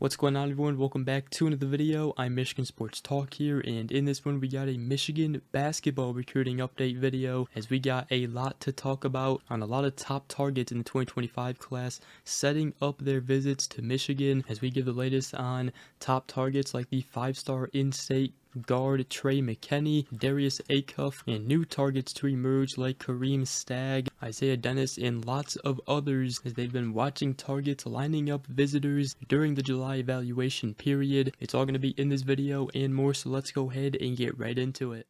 What's going on, everyone? Welcome back to another video. I'm Michigan Sports Talk here, and in this one we got a Michigan basketball recruiting update video, as we got a lot to talk about on a lot of top targets in the 2025 class setting up their visits to Michigan, as we give the latest on top targets like the 5-star in-state guard Trey McKinney, Darius Acuff, and new targets to emerge like Kareem Stagg, Isaiah Dennis, and lots of others, as they've been watching targets lining up visitors during the July evaluation period. It's all going to be in this video and more, so let's go ahead and get right into it.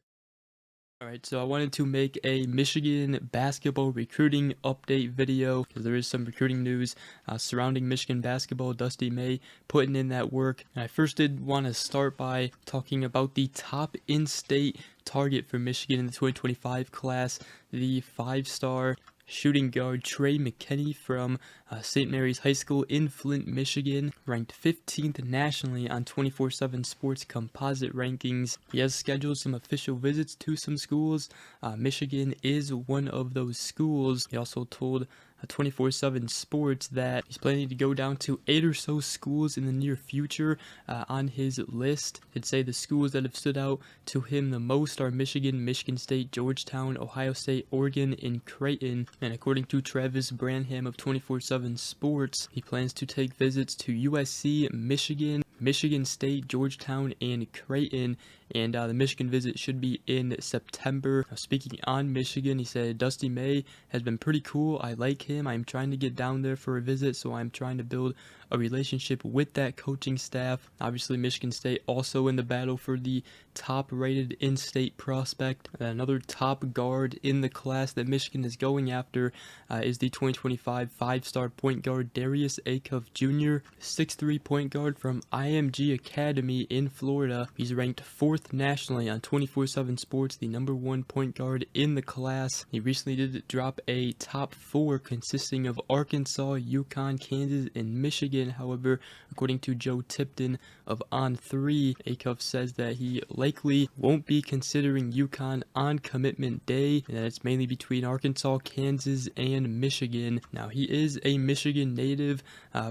Alright, so I wanted to make a Michigan basketball recruiting update video because there is some recruiting news surrounding Michigan basketball. Dusty May putting in that work. And I first did want to start by talking about the top in-state target for Michigan in the 2025 class, the 5-star shooting guard Trey McKinney from St. Mary's High School in Flint, Michigan, ranked 15th nationally on 24/7 Sports composite rankings. He has scheduled some official visits to some schools. Michigan is one of those schools. He also told 24/7 Sports that he's planning to go down to 8 or so schools in the near future on his list. He'd say the schools that have stood out to him the most are Michigan, Michigan State, Georgetown, Ohio State, Oregon, and Creighton. And according to Travis Branham of 24/7 Sports, he plans to take visits to USC, Michigan, Michigan State, Georgetown, and Creighton, and the Michigan visit should be in September. Now, speaking on Michigan, he said Dusty May has been pretty cool. I like him. I'm trying to get down there for a visit, so I'm trying to build a relationship with that coaching staff. Obviously, Michigan State also in the battle for the top-rated in-state prospect. Another top guard in the class that Michigan is going after is the 2025 5-star point guard Darius Acuff Jr., 6'3" point guard from IMG Academy in Florida. He's ranked 4th nationally on 24/7 Sports, the #1 point guard in the class. He recently did drop a top 4 consisting of Arkansas, UConn, Kansas, and Michigan. However, according to Joe Tipton of On3, Acuff says that he likely won't be considering UConn on commitment day, and that it's mainly between Arkansas, Kansas, and Michigan. Now, he is a Michigan native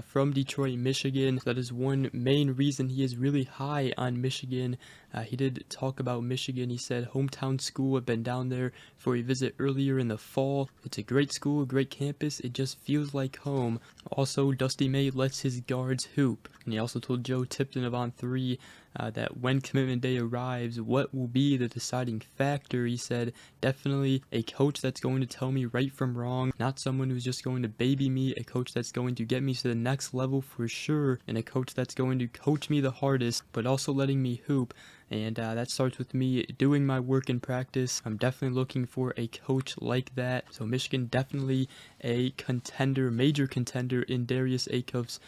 from Detroit, Michigan. That is one main reason he is really high on Michigan. He did talk about Michigan. He said, hometown school. I've been down there for a visit earlier in the fall. It's a great school, a great campus. It just feels like home. Also, Dusty May lets his guards hoop. And he also told Joe Tipton of On3 that when commitment day arrives, what will be the deciding factor? He said, definitely a coach that's going to tell me right from wrong, not someone who's just going to baby me, a coach that's going to get me to the next level for sure, and a coach that's going to coach me the hardest, but also letting me hoop. And that starts with me doing my work in practice. I'm definitely looking for a coach like that. So Michigan definitely a contender, major contender in Darius Acuff's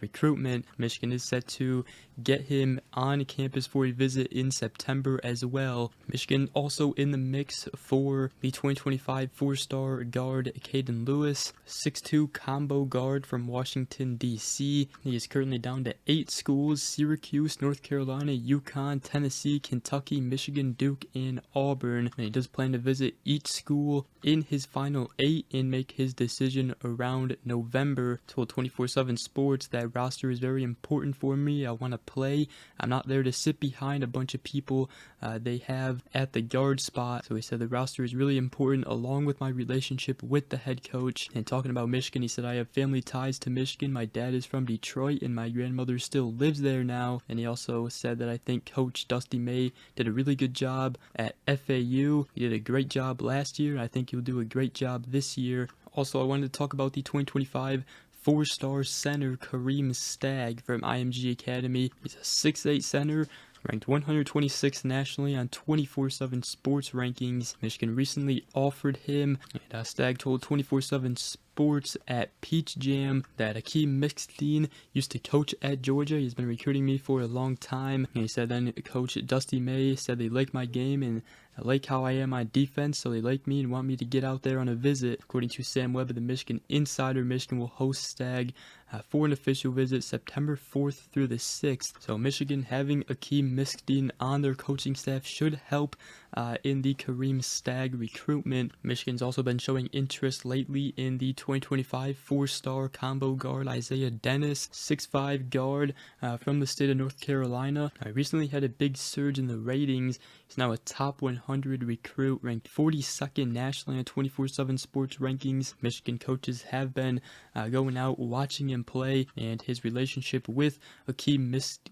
recruitment. Michigan is set to get him on campus for a visit in September as well. Michigan also in the mix for the 2025 4-star guard Caden Lewis, 6'2" combo guard from Washington, D.C. He is currently down to 8 schools: Syracuse, North Carolina, UConn, Tennessee, Kentucky, Michigan, Duke, and Auburn. And he does plan to visit each school in his final 8 and make his decision around November. Told 24/7 Sports that roster is very important for me. I want to play. I'm not there to sit behind a bunch of people they have at the guard spot. So he said the roster is really important, along with my relationship with the head coach. And talking about Michigan, he said, I have family ties to Michigan. My dad is from Detroit and my grandmother still lives there now. And he also said that I think Coach Dusty May did a really good job at FAU. He did a great job last year. I think he'll do a great job this year. Also, I wanted to talk about the 2025 4-star center Kareem Stagg from IMG Academy. He's a 6'8" center, ranked 126th nationally on 24/7 Sports rankings. Michigan recently offered him, and Stagg told 24/7 Sports at Peach Jam that Akeem Mixteen used to coach at Georgia. He's been recruiting me for a long time. And he said then Coach Dusty May said they like my game and like how I am on defense, so they like me and want me to get out there on a visit. According to Sam Webb of the Michigan Insider, Michigan will host Stagg for an official visit September 4th through the 6th. So Michigan having Akeem Mixdin on their coaching staff should help in the Kareem Stagg recruitment. Michigan's also been showing interest lately in the 2025 four-star combo guard Isaiah Dennis, 6'5" guard from the state of North Carolina. Recently had a big surge in the ratings. He's now a top 100 recruit, ranked 42nd nationally on 24/7 Sports rankings. Michigan coaches have been going out watching him play, and his relationship with Akeem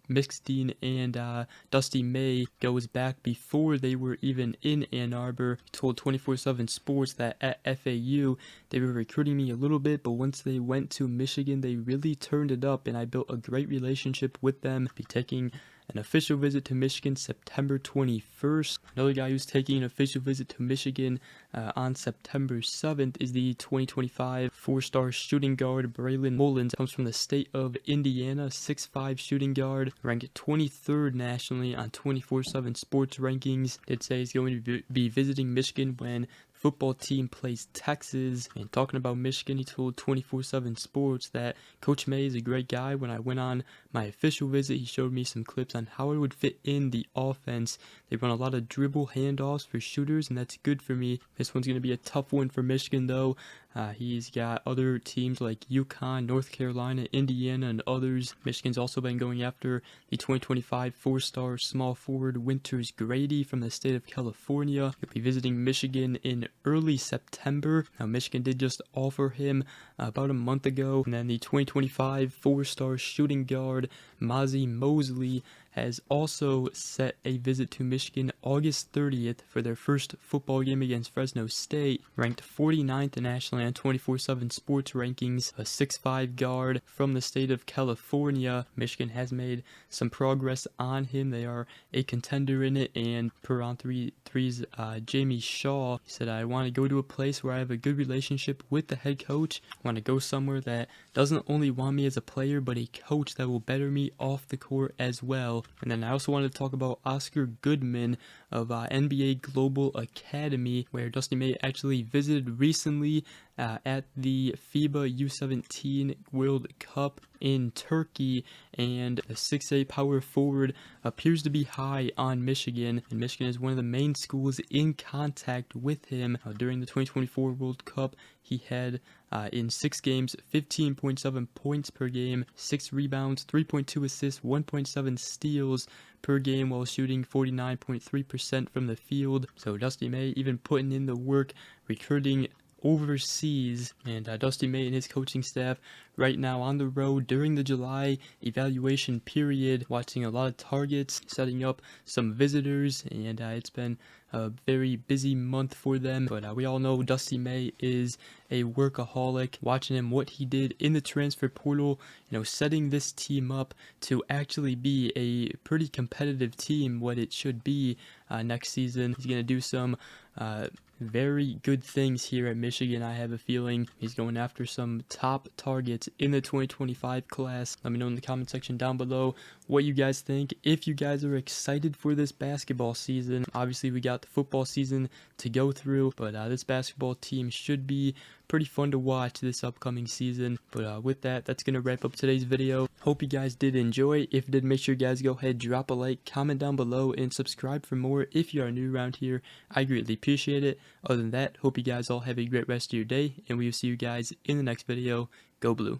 Mixdin and Dusty May goes back before they were even in Ann Arbor. He told 24/7 Sports that at FAU they were recruiting me a little bit, but once they went to Michigan they really turned it up, and I built a great relationship with them. Be taking an official visit to Michigan September 21st. Another guy who's taking an official visit to Michigan on September 7th is the 2025 four-star shooting guard Braylon Mullins. Comes from the state of Indiana, 6'5" shooting guard, ranked 23rd nationally on 24/7 Sports rankings. Did say he's going to be visiting Michigan when football team plays Texas. And talking about Michigan, he told 24/7 Sports that Coach May is a great guy. When I went on my official visit, he showed me some clips on how I would fit in the offense. They run a lot of dribble handoffs for shooters, and that's good for me. This one's going to be a tough one for Michigan, though. He's got other teams like UConn, North Carolina, Indiana, and others. Michigan's also been going after the 2025 four-star small forward Winters Grady from the state of California. He'll be visiting Michigan in early September. Now, Michigan did just offer him about a month ago. And then the 2025 four-star shooting guard Mozzie Mosley has also set a visit to Michigan August 30th for their first football game against Fresno State. Ranked 49th nationally on 24/7 Sports rankings, a 6'5" guard from the state of California. Michigan has made some progress on him. They are a contender in it, and per on 3's Jamie Shaw, he said, I want to go to a place where I have a good relationship with the head coach. I want to go somewhere that doesn't only want me as a player, but a coach that will better me off the court as well. And then I also wanted to talk about Oscar Goodman of NBA Global Academy, where Dusty May actually visited recently at the FIBA U17 World Cup in Turkey, and the 6'8" power forward appears to be high on Michigan, and Michigan is one of the main schools in contact with him. During the 2024 World Cup, he had in 6 games 15.7 points per game, 6 rebounds, 3.2 assists, 1.7 steals per game, while shooting 49.3% from the field. So Dusty May even putting in the work recruiting overseas, and Dusty May and his coaching staff right now on the road during the July evaluation period, watching a lot of targets, setting up some visitors, and it's been a very busy month for them. But we all know Dusty May is a workaholic. Watching him, what he did in the transfer portal, setting this team up to actually be a pretty competitive team, what it should be next season. He's going to do some very good things here at Michigan. I have a feeling he's going after some top targets in the 2025 class. Let me know in the comment section down below what you guys think. If you guys are excited for this basketball season, obviously we got the football season to go through, but this basketball team should be pretty fun to watch this upcoming season. But with that, that's going to wrap up today's video. Hope you guys did enjoy. If you did, make sure you guys go ahead, drop a like, comment down below, and subscribe for more if you are new around here. I greatly appreciate it. Other than that, hope you guys all have a great rest of your day, and we will see you guys in the next video. Go Blue.